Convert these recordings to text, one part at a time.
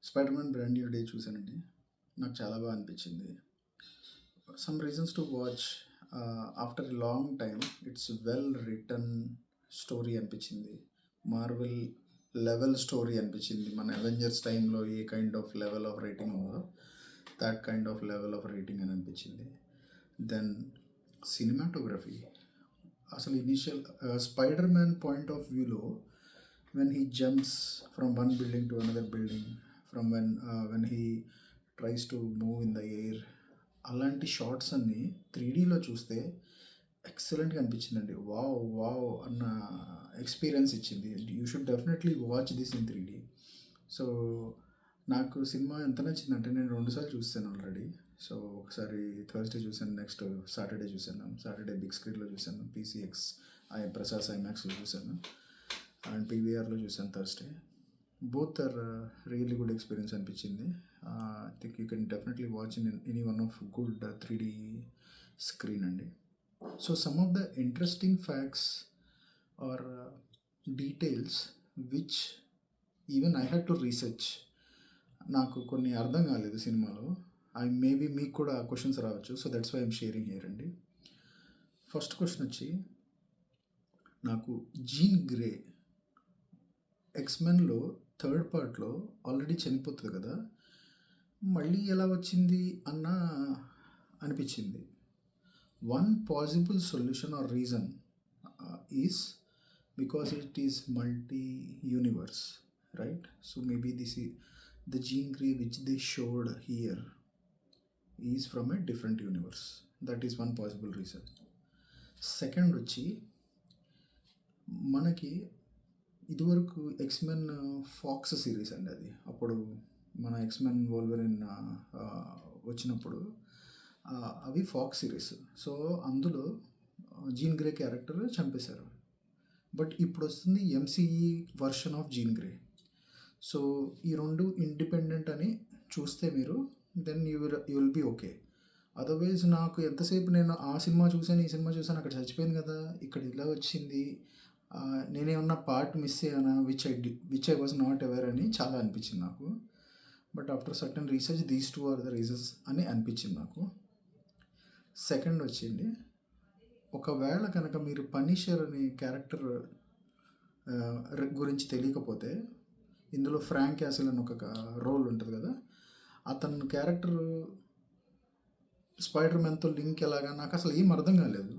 Spider Man brand new day చూశానండి. నాకు చాలా బాగా అనిపించింది. Some reasons to watch after a long time. It's well written story అనిపించింది. మార్వెల్ లెవెల్ స్టోరీ అనిపించింది. మన అవెంజర్స్ టైంలో ఏ kind of level of rating ఉందో that kind of level of rating అని అనిపించింది. దెన్ సినిమాటోగ్రఫీ అసలు initial Spider Man point of వ్యూలో when he jumps from one building to another building, from when he tries to move in the air, అలాంటి shorts అన్నీ 3Dలో చూస్తే ఎక్సలెంట్గా అనిపించిందండి. వావ్ వావ్ అన్న ఎక్స్పీరియన్స్ ఇచ్చింది. You should definitely watch this in 3D. So నాకు సినిమా ఎంత నచ్చిందంటే నేను 2 సార్లు చూసాను ఆల్రెడీ. సో ఒకసారి థర్స్డే చూసాను, నెక్స్ట్ సాటర్డే చూసాను. సాటర్డే బిగ్ స్క్రీన్లో చూసాను, PCX ప్రసాద్ ఐమాక్స్లో చూసాను, అండ్ PVRలో చూసాను Thursday. Both are really good experience అనిపించింది. I think you can definitely watch in any one of good 3D screen అండి. So some of the interesting facts or details which even I had to research. నాకు కొన్ని అర్థం కాలేదు సినిమాలో. Maybe మీకు కూడా questions రావచ్చు. So that's why I'm sharing here అండి. ఫస్ట్ క్వశ్చన్ వచ్చి, నాకు జీన్ గ్రే ఎక్స్మెన్లో థర్డ్ పార్ట్లో ఆల్రెడీ చనిపోతుంది కదా, మళ్ళీ ఎలా వచ్చింది అన్న అనిపించింది. One possible solution or reason is because it is multi universe, right? So maybe the gene grey which they showed here is from a different universe. That is one possible reason. Second వచ్చి, మనకి ఇదివరకు X-Men pox series అండి అది. అప్పుడు మన X-Men Wolverine వచ్చినప్పుడు అవి Fox series. So అందులో జీన్ గ్రే క్యారెక్టర్ చంపేశారు. బట్ ఇప్పుడు వస్తుంది MCE version of Jean Grey. So ఈ రెండు ఇండిపెండెంట్ అని చూస్తే మీరు then you will be okay. Otherwise నాకు ఎంతసేపు నేను ఆ సినిమా చూసాను, ఈ సినిమా చూసాను, అక్కడ చచ్చిపోయింది కదా, ఇక్కడ ఇలా వచ్చింది, నేనేమన్నా పార్ట్ మిస్ అయ్యానా which I was not aware అని చాలా అనిపించింది నాకు. But after certain research these two are the reasons అని అనిపించింది నాకు. సెకండ్ వచ్చింది, ఒకవేళ కనుక మీరు పనిషర్ అనే క్యారెక్టర్ గురించి తెలియకపోతే, ఇందులో ఫ్రాంక్ క్యాసిల్ అని ఒక రోల్ ఉంటుంది కదా, అతని క్యారెక్టర్ స్పైడర్ మ్యాన్తో లింక్ ఎలాగా నాకు అసలు ఏం అర్థం కాలేదు.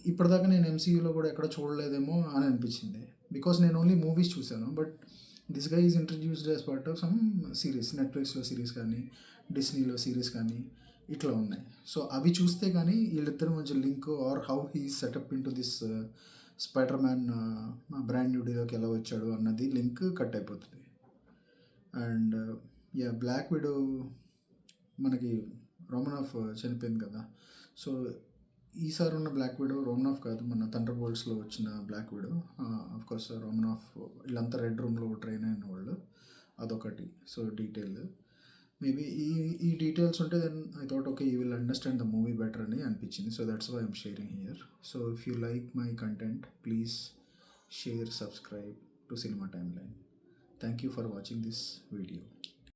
ఇప్పటిదాకా నేను MCUలో కూడా ఎక్కడ చూడలేదేమో అని అనిపించింది. బికాస్ నేను ఓన్లీ మూవీస్ చూశాను. But this guy is introduced as part of some series, నెట్ఫ్లిక్స్లో సిరీస్ కానీ డిస్నీలో సిరీస్ కానీ ఇట్లా ఉన్నాయి. సో అవి చూస్తే కానీ వీళ్ళిద్దరి మధ్య link or how he set up into this Spider Man brand new డేలోకి ఎలా వచ్చాడు అన్నది లింక్ కట్ అయిపోతుంది. అండ్ బ్లాక్ విడో మనకి రోమనాఫ్ చనిపోయింది కదా. సో ఈసారి ఉన్న బ్లాక్ విడో రోమనాఫ్ కాదు, మన థండర్ బోల్ట్స్లో వచ్చిన బ్లాక్ విడో. ఆఫ్కోర్స్ రోమనాఫ్ వీళ్ళంతా రెడ్ రూమ్లో ట్రైన్ అయిన వాళ్ళు, అదొకటి. సో డీటెయిల్ మేబీ ఈ డీటెయిల్స్ ఉంటే then I thought okay you will understand the movie better అని అనిపించింది. So that's why I'm sharing here. So if you like my content please share, subscribe to cinema timeline. Thank you for watching this video.